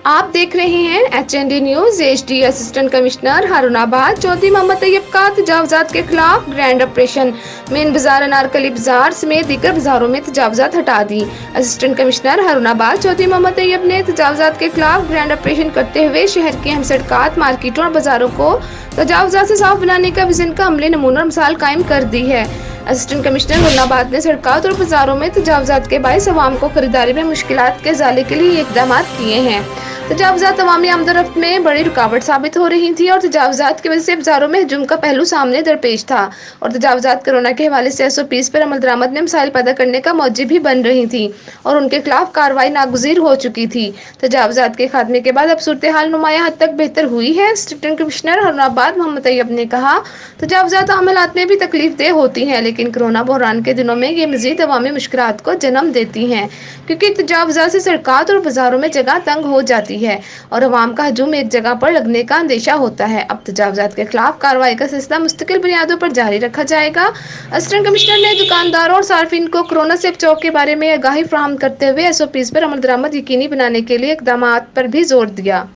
आप देख रहे हैं HND news. HD assistant commissioner Harunabad Chaudhry Mohammad Tayyab का तजावजात के खिलाफ ग्रैंड ऑपरेशन। मेन बाजार अनारकली बाजार समेत दीगर बाजारों में तजावजात हटा दी। असिस्टेंट कमिश्नर हारूनाबाद चौधरी मोहम्मद तैयब ने तजावजात के खिलाफ ग्रैंड ऑपरेशन करते हुए शहर की अहम सड़कात, मार्केटों और बाजारों को तजावजात से साफ बनाने का विजन का अमली नमूना और मिसाल कायम कर दी है। असिस्टेंट कमिश्नर हारूनाबाद ने सड़कात और बाजारों में तजावजात के बायस अवाम को खरीदारी में मुश्किलात के इज़ाले के लिए इक़दाम किए हैं। तजावजात अवामी आमदोरफ्त में बड़ी रुकावट साबित हो रही थी और तजावजात की वजह से बाजारों में हजूम का पहलू सामने दरपेश था और तजावजात कोरोना के हवाले से SOPs पर अमल दरामद में मसाइल पैदा करने का मौजब भी बन रही थी और उनके खिलाफ कार्रवाई नागुज़ीर हो चुकी थी। तजावजात के खात्मे के बाद अब सूरत हाल नुमाया हद तक बेहतर हुई है। असिस्टेंट कमिश्नर हारूनाबाद मोहम्मद तैयब ने कहा, तजावजात अमलात में भी तकलीफ देह होती हैं, लेकिन कोरोना बहरान के दिनों में ये मजीद अवामी मुश्किलात को जन्म देती हैं क्योंकि तजावजात से सड़कात और बाजारों में जगह तंग हो जाती है और अवाम का हजूम एक जगह पर लगने का अंदेशा होता है। अब तजावजात के खिलाफ कार्रवाई का सिलसिला मुस्तकिल बुनियादों पर जारी रखा जाएगा। असिस्टेंट कमिश्नर ने दुकानदारों और सार्फिन को कोरोना से बचाव के बारे में आगाही फराहम करते हुए SOPs पर अमल दरामद यकीनी बनाने के लिए इक़दामात पर भी जोर दिया।